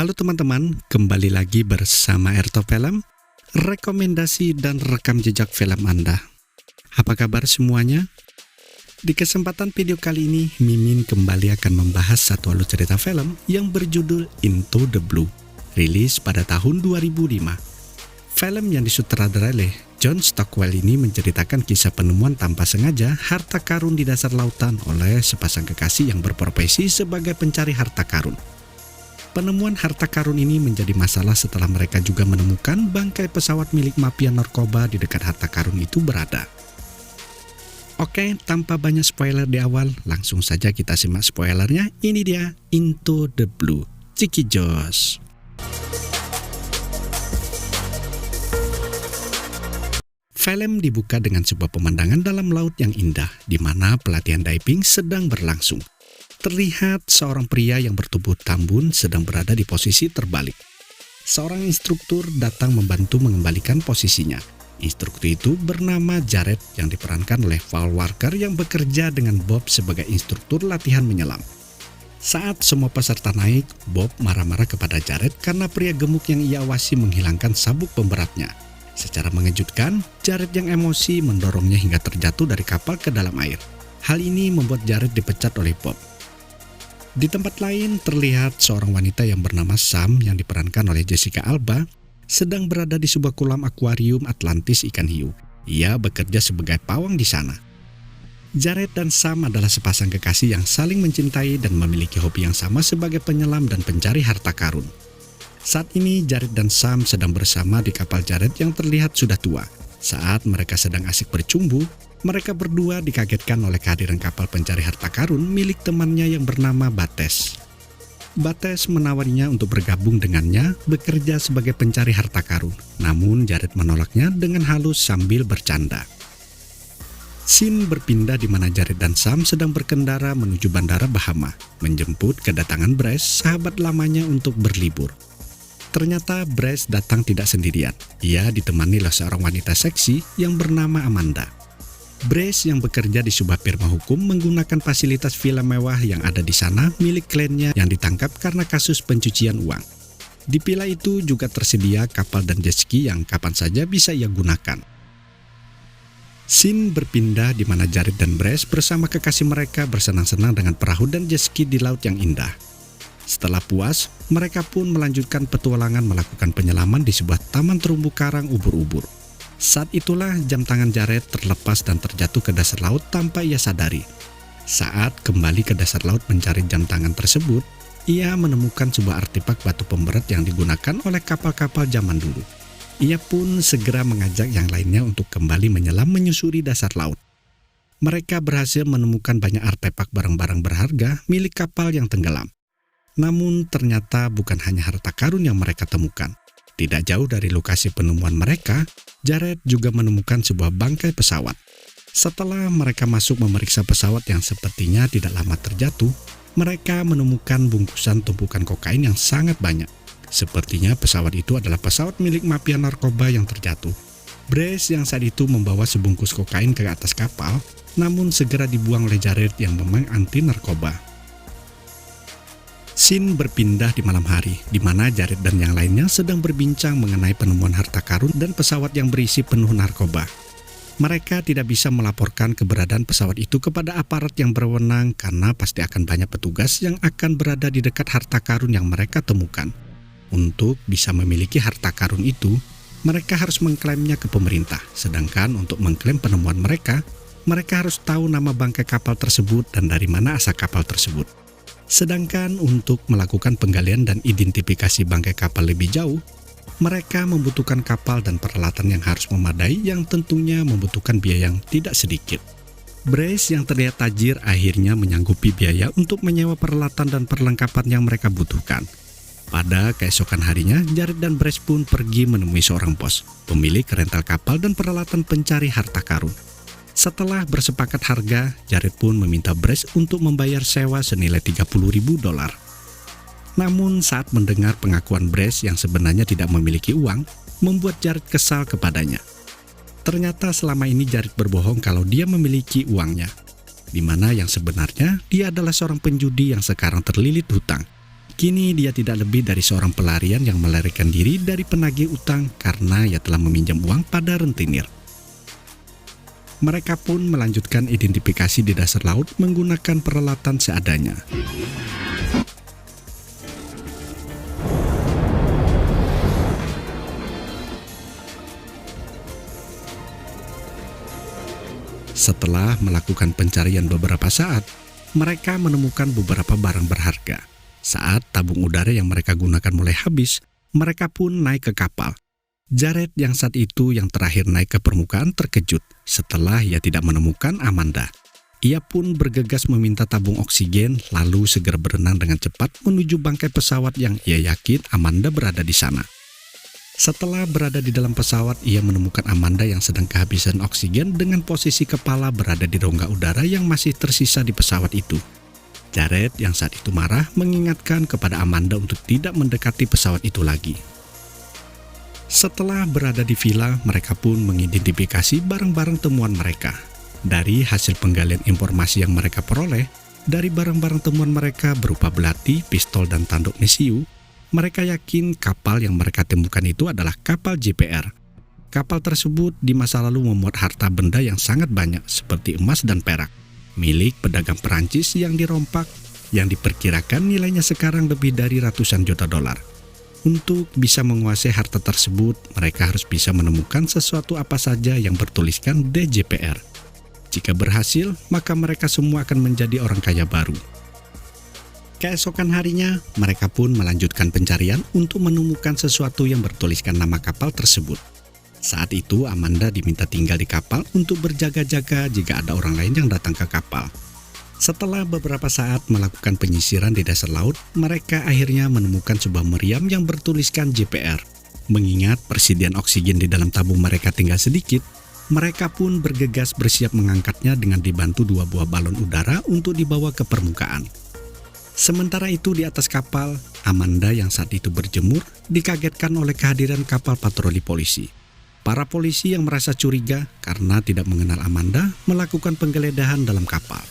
Halo teman-teman, kembali lagi bersama Erto Film, rekomendasi dan rekam jejak film Anda. Apa kabar semuanya? Di kesempatan video kali ini, Mimin kembali akan membahas satu alur cerita film yang berjudul Into the Blue, rilis pada tahun 2005. Film yang disutradarai oleh John Stockwell ini menceritakan kisah penemuan tanpa sengaja harta karun di dasar lautan oleh sepasang kekasih yang berprofesi sebagai pencari harta karun. Penemuan harta karun ini menjadi masalah setelah mereka juga menemukan bangkai pesawat milik mafia narkoba di dekat harta karun itu berada. Oke, tanpa banyak spoiler di awal, langsung saja kita simak spoilernya. Ini dia Into the Blue, Ciki Jos. Film dibuka dengan sebuah pemandangan dalam laut yang indah, di mana pelatihan diving sedang berlangsung. Terlihat seorang pria yang bertubuh tambun sedang berada di posisi terbalik. Seorang instruktur datang membantu mengembalikan posisinya. Instruktur itu bernama Jared yang diperankan oleh Paul Walker yang bekerja dengan Bob sebagai instruktur latihan menyelam. Saat semua peserta naik, Bob marah-marah kepada Jared karena pria gemuk yang ia awasi menghilangkan sabuk pemberatnya. Secara mengejutkan, Jared yang emosi mendorongnya hingga terjatuh dari kapal ke dalam air. Hal ini membuat Jared dipecat oleh Bob. Di tempat lain terlihat seorang wanita yang bernama Sam yang diperankan oleh Jessica Alba sedang berada di sebuah kolam akuarium Atlantis ikan hiu. Ia bekerja sebagai pawang di sana. Jared dan Sam adalah sepasang kekasih yang saling mencintai dan memiliki hobi yang sama sebagai penyelam dan pencari harta karun. Saat ini Jared dan Sam sedang bersama di kapal Jared yang terlihat sudah tua. Saat mereka sedang asik bercumbu, mereka berdua dikagetkan oleh kehadiran kapal pencari harta karun milik temannya yang bernama Bates. Bates menawarinya untuk bergabung dengannya bekerja sebagai pencari harta karun. Namun Jared menolaknya dengan halus sambil bercanda. Scene berpindah di mana Jared dan Sam sedang berkendara menuju bandara Bahama, menjemput kedatangan Bryce, sahabat lamanya untuk berlibur. Ternyata Bryce datang tidak sendirian. Ia ditemani oleh seorang wanita seksi yang bernama Amanda. Bryce yang bekerja di sebuah firma hukum menggunakan fasilitas villa mewah yang ada di sana milik kliennya yang ditangkap karena kasus pencucian uang. Di villa itu juga tersedia kapal dan jet ski yang kapan saja bisa ia gunakan. Scene berpindah di mana Jared dan Bryce bersama kekasih mereka bersenang-senang dengan perahu dan jet ski di laut yang indah. Setelah puas, mereka pun melanjutkan petualangan melakukan penyelaman di sebuah taman terumbu karang ubur-ubur. Saat itulah jam tangan Jared terlepas dan terjatuh ke dasar laut tanpa ia sadari. Saat kembali ke dasar laut mencari jam tangan tersebut, ia menemukan sebuah artefak batu pemberat yang digunakan oleh kapal-kapal zaman dulu. Ia pun segera mengajak yang lainnya untuk kembali menyelam menyusuri dasar laut. Mereka berhasil menemukan banyak artefak barang-barang berharga milik kapal yang tenggelam. Namun ternyata bukan hanya harta karun yang mereka temukan. Tidak jauh dari lokasi penemuan mereka, Jared juga menemukan sebuah bangkai pesawat. Setelah mereka masuk memeriksa pesawat yang sepertinya tidak lama terjatuh, mereka menemukan bungkusan tumpukan kokain yang sangat banyak. Sepertinya pesawat itu adalah pesawat milik mafia narkoba yang terjatuh. Bryce yang saat itu membawa sebungkus kokain ke atas kapal, namun segera dibuang oleh Jared yang memang anti narkoba. Scene berpindah di malam hari, di mana Jared dan yang lainnya sedang berbincang mengenai penemuan harta karun dan pesawat yang berisi penuh narkoba. Mereka tidak bisa melaporkan keberadaan pesawat itu kepada aparat yang berwenang karena pasti akan banyak petugas yang akan berada di dekat harta karun yang mereka temukan. Untuk bisa memiliki harta karun itu, mereka harus mengklaimnya ke pemerintah. Sedangkan untuk mengklaim penemuan mereka harus tahu nama bangkai kapal tersebut dan dari mana asal kapal tersebut. Sedangkan untuk melakukan penggalian dan identifikasi bangkai kapal lebih jauh, mereka membutuhkan kapal dan peralatan yang harus memadai yang tentunya membutuhkan biaya yang tidak sedikit. Bryce yang terlihat tajir akhirnya menyanggupi biaya untuk menyewa peralatan dan perlengkapan yang mereka butuhkan. Pada keesokan harinya, Jared dan Bryce pun pergi menemui seorang bos, pemilik rental kapal dan peralatan pencari harta karun. Setelah bersepakat harga, Jared pun meminta Bryce untuk membayar sewa senilai $30.000. Namun saat mendengar pengakuan Bryce yang sebenarnya tidak memiliki uang, membuat Jared kesal kepadanya. Ternyata selama ini Jared berbohong kalau dia memiliki uangnya, di mana yang sebenarnya dia adalah seorang penjudi yang sekarang terlilit hutang. Kini dia tidak lebih dari seorang pelarian yang melarikan diri dari penagih utang karena ia telah meminjam uang pada rentenir. Mereka pun melanjutkan identifikasi di dasar laut menggunakan peralatan seadanya. Setelah melakukan pencarian beberapa saat, mereka menemukan beberapa barang berharga. Saat tabung udara yang mereka gunakan mulai habis, mereka pun naik ke kapal. Jared yang saat itu yang terakhir naik ke permukaan terkejut setelah ia tidak menemukan Amanda. Ia pun bergegas meminta tabung oksigen lalu segera berenang dengan cepat menuju bangkai pesawat yang ia yakin Amanda berada di sana. Setelah berada di dalam pesawat, ia menemukan Amanda yang sedang kehabisan oksigen dengan posisi kepala berada di rongga udara yang masih tersisa di pesawat itu. Jared yang saat itu marah mengingatkan kepada Amanda untuk tidak mendekati pesawat itu lagi. Setelah berada di villa, mereka pun mengidentifikasi barang-barang temuan mereka. Dari hasil penggalian informasi yang mereka peroleh, dari barang-barang temuan mereka berupa belati, pistol, dan tanduk mesiu, mereka yakin kapal yang mereka temukan itu adalah kapal JPR. Kapal tersebut di masa lalu memuat harta benda yang sangat banyak seperti emas dan perak, milik pedagang Perancis yang dirompak, yang diperkirakan nilainya sekarang lebih dari ratusan juta dolar. Untuk bisa menguasai harta tersebut, mereka harus bisa menemukan sesuatu apa saja yang bertuliskan DJPR. Jika berhasil, maka mereka semua akan menjadi orang kaya baru. Keesokan harinya, mereka pun melanjutkan pencarian untuk menemukan sesuatu yang bertuliskan nama kapal tersebut. Saat itu, Amanda diminta tinggal di kapal untuk berjaga-jaga jika ada orang lain yang datang ke kapal. Setelah beberapa saat melakukan penyisiran di dasar laut, mereka akhirnya menemukan sebuah meriam yang bertuliskan JPR. Mengingat persediaan oksigen di dalam tabung mereka tinggal sedikit, mereka pun bergegas bersiap mengangkatnya dengan dibantu 2 buah balon udara untuk dibawa ke permukaan. Sementara itu di atas kapal, Amanda yang saat itu berjemur dikagetkan oleh kehadiran kapal patroli polisi. Para polisi yang merasa curiga karena tidak mengenal Amanda melakukan penggeledahan dalam kapal.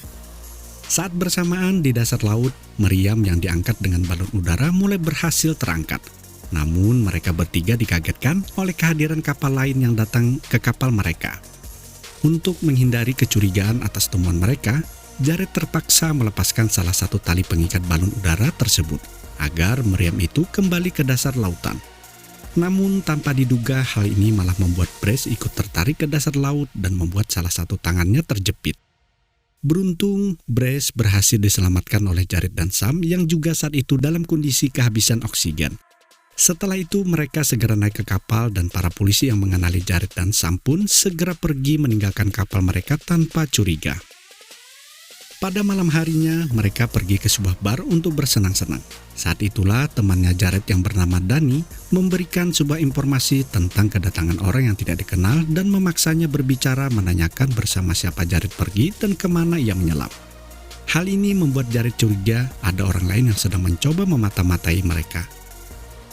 Saat bersamaan di dasar laut, meriam yang diangkat dengan balon udara mulai berhasil terangkat. Namun mereka bertiga dikagetkan oleh kehadiran kapal lain yang datang ke kapal mereka. Untuk menghindari kecurigaan atas temuan mereka, Jared terpaksa melepaskan salah satu tali pengikat balon udara tersebut agar meriam itu kembali ke dasar lautan. Namun tanpa diduga hal ini malah membuat Brace ikut tertarik ke dasar laut dan membuat salah satu tangannya terjepit. Beruntung, Brace berhasil diselamatkan oleh Jared dan Sam yang juga saat itu dalam kondisi kehabisan oksigen. Setelah itu mereka segera naik ke kapal dan para polisi yang mengenali Jared dan Sam pun segera pergi meninggalkan kapal mereka tanpa curiga. Pada malam harinya, mereka pergi ke sebuah bar untuk bersenang-senang. Saat itulah temannya Jared yang bernama Danny memberikan sebuah informasi tentang kedatangan orang yang tidak dikenal dan memaksanya berbicara menanyakan bersama siapa Jared pergi dan kemana ia menyelam. Hal ini membuat Jared curiga ada orang lain yang sedang mencoba memata-matai mereka.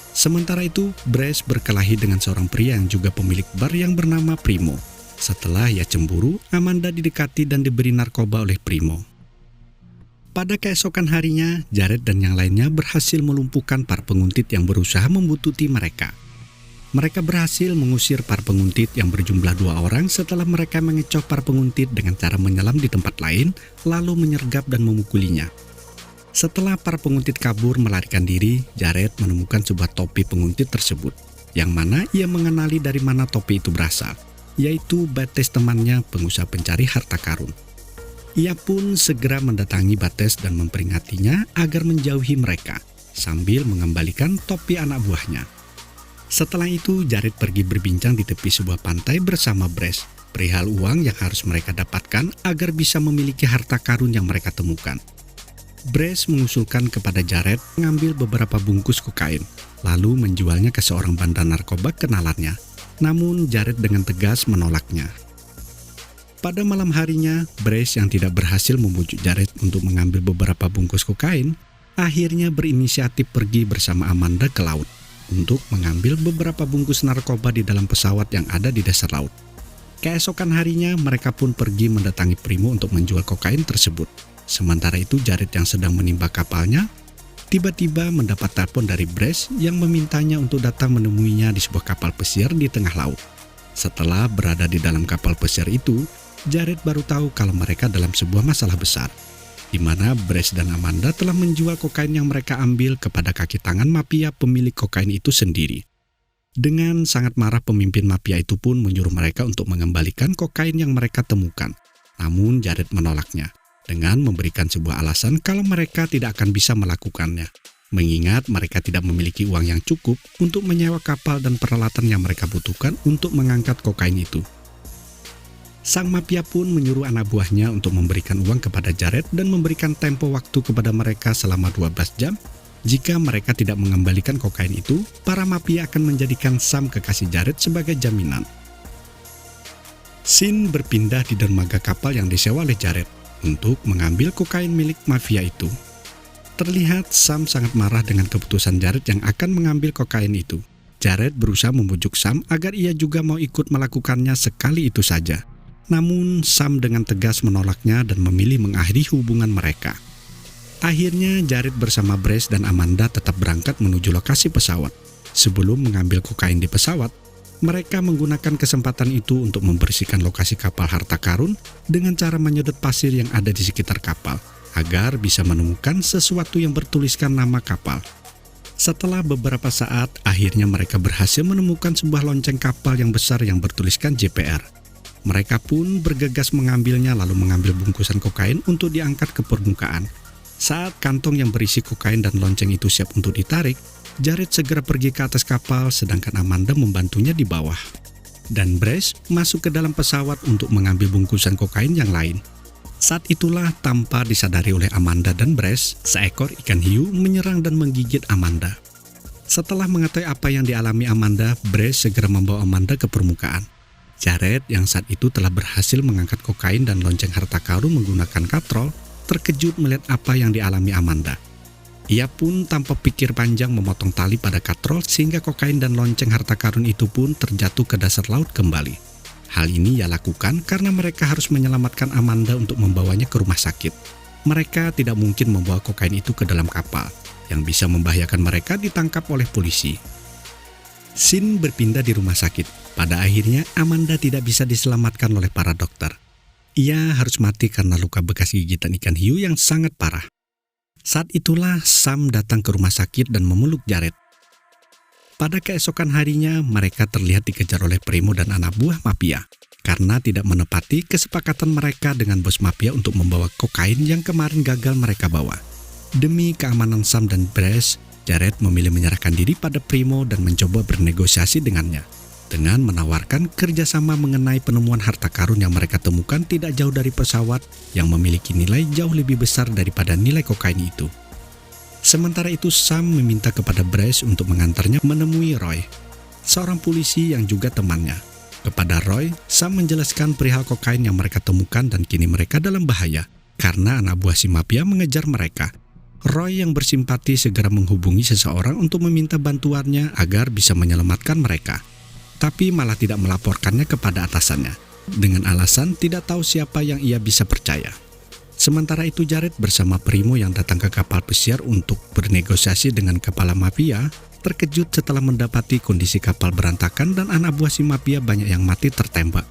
Sementara itu, Brace berkelahi dengan seorang pria yang juga pemilik bar yang bernama Primo. Setelah ia cemburu, Amanda didekati dan diberi narkoba oleh Primo. Pada keesokan harinya, Jared dan yang lainnya berhasil melumpuhkan para penguntit yang berusaha membuntuti mereka. Mereka berhasil mengusir para penguntit yang berjumlah 2 orang setelah mereka mengecoh para penguntit dengan cara menyelam di tempat lain, lalu menyergap dan memukulinya. Setelah para penguntit kabur melarikan diri, Jared menemukan sebuah topi penguntit tersebut, yang mana ia mengenali dari mana topi itu berasal, yaitu Bates temannya pengusaha pencari harta karun. Ia pun segera mendatangi Bates dan memperingatinya agar menjauhi mereka, sambil mengembalikan topi anak buahnya. Setelah itu, Jared pergi berbincang di tepi sebuah pantai bersama Brace, perihal uang yang harus mereka dapatkan agar bisa memiliki harta karun yang mereka temukan. Brace mengusulkan kepada Jared mengambil beberapa bungkus kokain, lalu menjualnya ke seorang bandar narkoba kenalannya. Namun Jared dengan tegas menolaknya. Pada malam harinya, Brace yang tidak berhasil membujuk Jared untuk mengambil beberapa bungkus kokain, akhirnya berinisiatif pergi bersama Amanda ke laut untuk mengambil beberapa bungkus narkoba di dalam pesawat yang ada di dasar laut. Keesokan harinya, mereka pun pergi mendatangi Primo untuk menjual kokain tersebut. Sementara itu, Jared yang sedang menimba kapalnya, tiba-tiba mendapat telepon dari Brace yang memintanya untuk datang menemuinya di sebuah kapal pesiar di tengah laut. Setelah berada di dalam kapal pesiar itu, Jared baru tahu kalau mereka dalam sebuah masalah besar, di mana Brace dan Amanda telah menjual kokain yang mereka ambil kepada kaki tangan mafia pemilik kokain itu sendiri. Dengan sangat marah, pemimpin mafia itu pun menyuruh mereka untuk mengembalikan kokain yang mereka temukan. Namun Jared menolaknya dengan memberikan sebuah alasan kalau mereka tidak akan bisa melakukannya, mengingat mereka tidak memiliki uang yang cukup untuk menyewa kapal dan peralatan yang mereka butuhkan untuk mengangkat kokain itu. Sang mafia pun menyuruh anak buahnya untuk memberikan uang kepada Jared dan memberikan tempo waktu kepada mereka selama 12 jam. Jika mereka tidak mengembalikan kokain itu, para mafia akan menjadikan Sam kekasih Jared sebagai jaminan. Scene berpindah di dermaga kapal yang disewa oleh Jared untuk mengambil kokain milik mafia itu. Terlihat Sam sangat marah dengan keputusan Jared yang akan mengambil kokain itu. Jared berusaha membujuk Sam agar ia juga mau ikut melakukannya sekali itu saja. Namun Sam dengan tegas menolaknya dan memilih mengakhiri hubungan mereka. Akhirnya Jared bersama Brace dan Amanda tetap berangkat menuju lokasi pesawat. Sebelum mengambil kokain di pesawat, mereka menggunakan kesempatan itu untuk membersihkan lokasi kapal harta karun dengan cara menyedot pasir yang ada di sekitar kapal, agar bisa menemukan sesuatu yang bertuliskan nama kapal. Setelah beberapa saat, akhirnya mereka berhasil menemukan sebuah lonceng kapal yang besar yang bertuliskan JPR. Mereka pun bergegas mengambilnya lalu mengambil bungkusan kokain untuk diangkat ke permukaan. Saat kantong yang berisi kokain dan lonceng itu siap untuk ditarik, Jared segera pergi ke atas kapal sedangkan Amanda membantunya di bawah. Dan Brace masuk ke dalam pesawat untuk mengambil bungkusan kokain yang lain. Saat itulah tanpa disadari oleh Amanda dan Brace, seekor ikan hiu menyerang dan menggigit Amanda. Setelah mengetahui apa yang dialami Amanda, Brace segera membawa Amanda ke permukaan. Jared yang saat itu telah berhasil mengangkat kokain dan lonceng harta karun menggunakan katrol, terkejut melihat apa yang dialami Amanda. Ia pun tanpa pikir panjang memotong tali pada katrol sehingga kokain dan lonceng harta karun itu pun terjatuh ke dasar laut kembali. Hal ini ia lakukan karena mereka harus menyelamatkan Amanda untuk membawanya ke rumah sakit. Mereka tidak mungkin membawa kokain itu ke dalam kapal, yang bisa membahayakan mereka ditangkap oleh polisi. Scene berpindah di rumah sakit. Pada akhirnya Amanda tidak bisa diselamatkan oleh para dokter. Ia harus mati karena luka bekas gigitan ikan hiu yang sangat parah. Saat itulah Sam datang ke rumah sakit dan memeluk Jared. Pada keesokan harinya, mereka terlihat dikejar oleh Primo dan anak buah mafia karena tidak menepati kesepakatan mereka dengan bos mafia untuk membawa kokain yang kemarin gagal mereka bawa. Demi keamanan Sam dan Brace, Jared memilih menyerahkan diri pada Primo dan mencoba bernegosiasi dengannya, dengan menawarkan kerjasama mengenai penemuan harta karun yang mereka temukan tidak jauh dari pesawat yang memiliki nilai jauh lebih besar daripada nilai kokain itu. Sementara itu Sam meminta kepada Brace untuk mengantarnya menemui Roy, seorang polisi yang juga temannya. Kepada Roy, Sam menjelaskan perihal kokain yang mereka temukan dan kini mereka dalam bahaya karena anak buah si mafia mengejar mereka. Roy yang bersimpati segera menghubungi seseorang untuk meminta bantuannya agar bisa menyelamatkan mereka, tapi malah tidak melaporkannya kepada atasannya, dengan alasan tidak tahu siapa yang ia bisa percaya. Sementara itu Jared bersama Primo yang datang ke kapal pesiar untuk bernegosiasi dengan kepala mafia, terkejut setelah mendapati kondisi kapal berantakan dan anak buah si mafia banyak yang mati tertembak.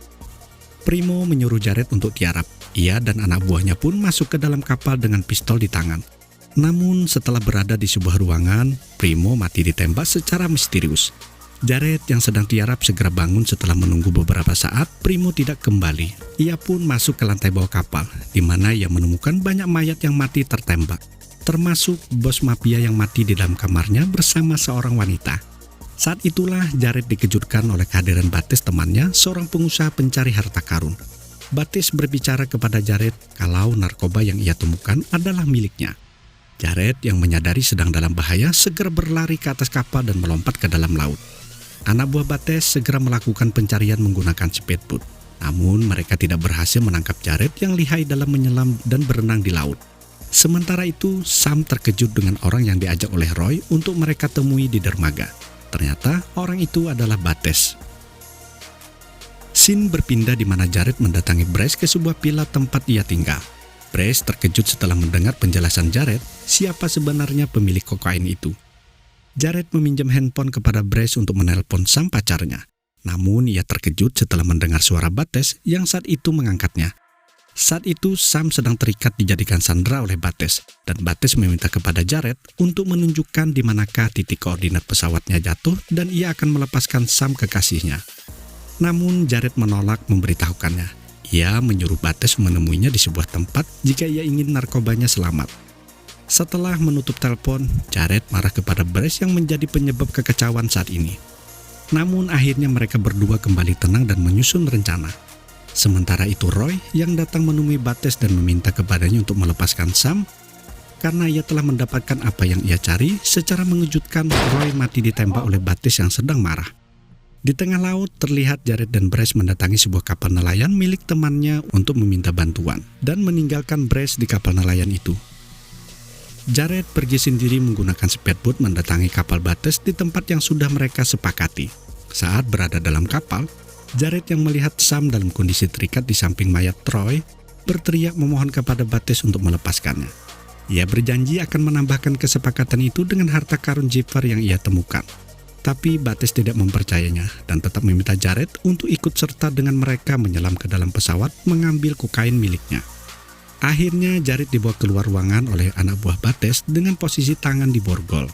Primo menyuruh Jared untuk tiarap. Ia dan anak buahnya pun masuk ke dalam kapal dengan pistol di tangan. Namun setelah berada di sebuah ruangan, Primo mati ditembak secara misterius. Jared yang sedang tiarap segera bangun setelah menunggu beberapa saat. Primo tidak kembali. Ia pun masuk ke lantai bawah kapal, di mana ia menemukan banyak mayat yang mati tertembak, termasuk bos mafia yang mati di dalam kamarnya bersama seorang wanita. Saat itulah Jared dikejutkan oleh kehadiran Bates temannya, seorang pengusaha pencari harta karun. Bates berbicara kepada Jared kalau narkoba yang ia temukan adalah miliknya. Jared yang menyadari sedang dalam bahaya segera berlari ke atas kapal dan melompat ke dalam laut. Anak buah Bates segera melakukan pencarian menggunakan speedboat. Namun mereka tidak berhasil menangkap Jared yang lihai dalam menyelam dan berenang di laut. Sementara itu Sam terkejut dengan orang yang diajak oleh Roy untuk mereka temui di dermaga. Ternyata orang itu adalah Bates. Scene berpindah di mana Jared mendatangi Brace ke sebuah villa tempat ia tinggal. Brace terkejut setelah mendengar penjelasan Jared siapa sebenarnya pemilik kokain itu. Jared meminjam handphone kepada Brace untuk menelpon Sam pacarnya. Namun ia terkejut setelah mendengar suara Bates yang saat itu mengangkatnya. Saat itu Sam sedang terikat dijadikan sandera oleh Bates, dan Bates meminta kepada Jared untuk menunjukkan di manakah titik koordinat pesawatnya jatuh dan ia akan melepaskan Sam kekasihnya. Namun Jared menolak memberitahukannya. Ia menyuruh Bates menemuinya di sebuah tempat jika ia ingin narkobanya selamat. Setelah menutup telepon, Jared marah kepada Brace yang menjadi penyebab kekacauan saat ini. Namun akhirnya mereka berdua kembali tenang dan menyusun rencana. Sementara itu Roy yang datang menemui Bates dan meminta kepadanya untuk melepaskan Sam. Karena ia telah mendapatkan apa yang ia cari, secara mengejutkan Roy mati ditembak oleh Bates yang sedang marah. Di tengah laut, terlihat Jared dan Brace mendatangi sebuah kapal nelayan milik temannya untuk meminta bantuan dan meninggalkan Brace di kapal nelayan itu. Jared pergi sendiri menggunakan speedboat mendatangi kapal Bates di tempat yang sudah mereka sepakati. Saat berada dalam kapal, Jared yang melihat Sam dalam kondisi terikat di samping mayat Troy berteriak memohon kepada Bates untuk melepaskannya. Ia berjanji akan menambahkan kesepakatan itu dengan harta karun Jifar yang ia temukan. Tapi Bates tidak mempercayainya dan tetap meminta Jared untuk ikut serta dengan mereka menyelam ke dalam pesawat mengambil kokain miliknya. Akhirnya Jared dibawa keluar ruangan oleh anak buah Bates dengan posisi tangan di borgol.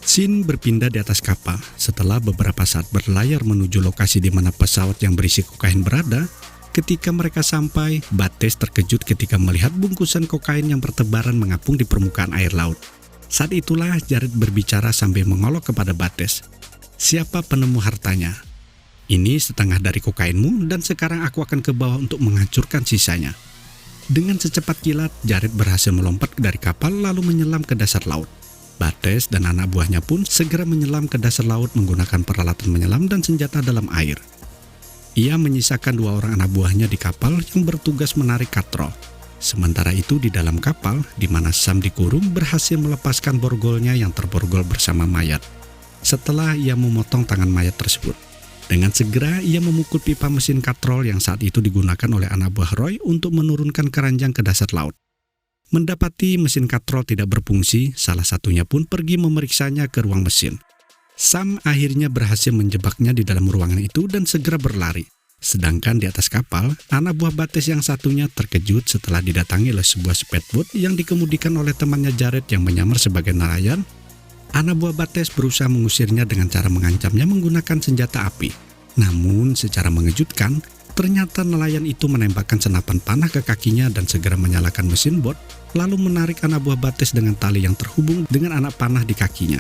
Scene berpindah di atas kapal. Setelah beberapa saat berlayar menuju lokasi di mana pesawat yang berisi kokain berada, ketika mereka sampai, Bates terkejut ketika melihat bungkusan kokain yang bertebaran mengapung di permukaan air laut. Saat itulah Jared berbicara sambil mengolok kepada Bates. Siapa penemu hartanya? Ini setengah dari kokainmu dan sekarang aku akan ke bawah untuk menghancurkan sisanya. Dengan secepat kilat, Jared berhasil melompat dari kapal lalu menyelam ke dasar laut. Bates dan anak buahnya pun segera menyelam ke dasar laut menggunakan peralatan menyelam dan senjata dalam air. Ia menyisakan 2 orang anak buahnya di kapal yang bertugas menarik katrol. Sementara itu di dalam kapal, di mana Sam dikurung, berhasil melepaskan borgolnya yang terborgol bersama mayat. Setelah ia memotong tangan mayat tersebut, dengan segera ia memukul pipa mesin katrol yang saat itu digunakan oleh anak buah Roy untuk menurunkan keranjang ke dasar laut. Mendapati mesin katrol tidak berfungsi, salah satunya pun pergi memeriksanya ke ruang mesin. Sam akhirnya berhasil menjebaknya di dalam ruangan itu dan segera berlari. Sedangkan di atas kapal, anak buah Bates yang satunya terkejut setelah didatangi oleh sebuah speedboat yang dikemudikan oleh temannya Jared yang menyamar sebagai nelayan. Anak buah Bates berusaha mengusirnya dengan cara mengancamnya menggunakan senjata api. Namun secara mengejutkan, ternyata nelayan itu menembakkan senapan panah ke kakinya dan segera menyalakan mesin bot, lalu menarik anak buah Bates dengan tali yang terhubung dengan anak panah di kakinya.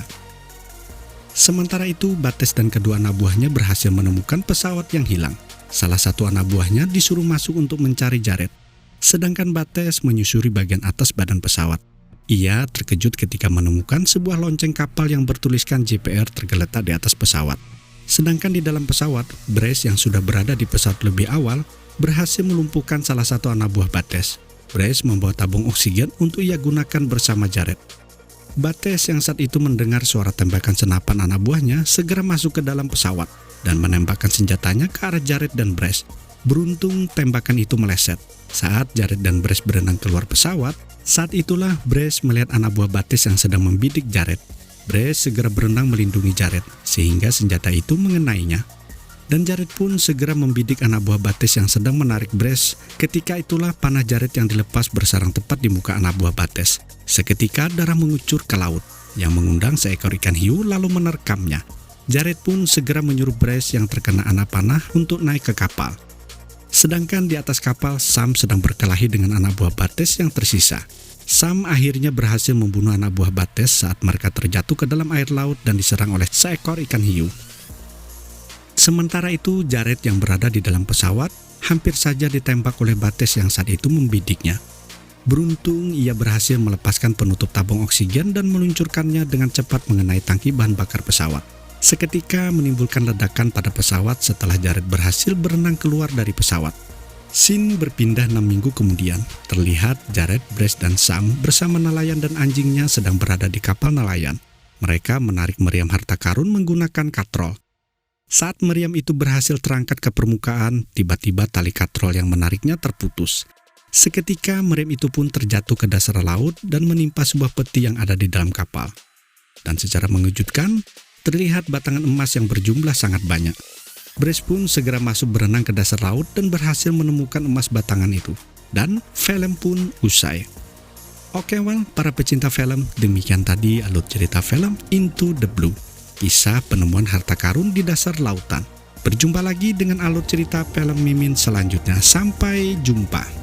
Sementara itu, Bates dan kedua anak buahnya berhasil menemukan pesawat yang hilang. Salah satu anak buahnya disuruh masuk untuk mencari Jared, sedangkan Bates menyusuri bagian atas badan pesawat. Ia terkejut ketika menemukan sebuah lonceng kapal yang bertuliskan JPR tergeletak di atas pesawat. Sedangkan di dalam pesawat, Brace yang sudah berada di pesawat lebih awal berhasil melumpuhkan salah satu anak buah Bates. Brace membawa tabung oksigen untuk ia gunakan bersama Jared. Bates yang saat itu mendengar suara tembakan senapan anak buahnya segera masuk ke dalam pesawat dan menembakkan senjatanya ke arah Jared dan Brace. Beruntung tembakan itu meleset. Saat Jared dan Brace berenang keluar pesawat, saat itulah Brace melihat anak buah Bates yang sedang membidik Jared. Brace segera berenang melindungi Jared, sehingga senjata itu mengenainya. Dan Jared pun segera membidik anak buah Bates yang sedang menarik Brace. Ketika itulah panah Jared yang dilepas bersarang tepat di muka anak buah Bates. Seketika darah mengucur ke laut, yang mengundang seekor ikan hiu lalu menerkamnya. Jared pun segera menyuruh Brace yang terkena anak panah untuk naik ke kapal. Sedangkan di atas kapal, Sam sedang berkelahi dengan anak buah Bates yang tersisa. Sam akhirnya berhasil membunuh anak buah Bates saat mereka terjatuh ke dalam air laut dan diserang oleh seekor ikan hiu. Sementara itu, Jared yang berada di dalam pesawat hampir saja ditembak oleh Bates yang saat itu membidiknya. Beruntung, ia berhasil melepaskan penutup tabung oksigen dan meluncurkannya dengan cepat mengenai tangki bahan bakar pesawat. Seketika menimbulkan ledakan pada pesawat setelah Jared berhasil berenang keluar dari pesawat. Scene berpindah 6 minggu kemudian. Terlihat Jared, Brace, dan Sam bersama nelayan dan anjingnya sedang berada di kapal nelayan. Mereka menarik meriam harta karun menggunakan katrol. Saat meriam itu berhasil terangkat ke permukaan, tiba-tiba tali katrol yang menariknya terputus. Seketika meriam itu pun terjatuh ke dasar laut dan menimpa sebuah peti yang ada di dalam kapal. Dan secara mengejutkan, terlihat batangan emas yang berjumlah sangat banyak. Brace pun segera masuk berenang ke dasar laut dan berhasil menemukan emas batangan itu. Dan film pun usai. Oke, para pecinta film, demikian tadi alur cerita film Into the Blue, kisah penemuan harta karun di dasar lautan. Berjumpa lagi dengan alur cerita film Mimin selanjutnya. Sampai jumpa.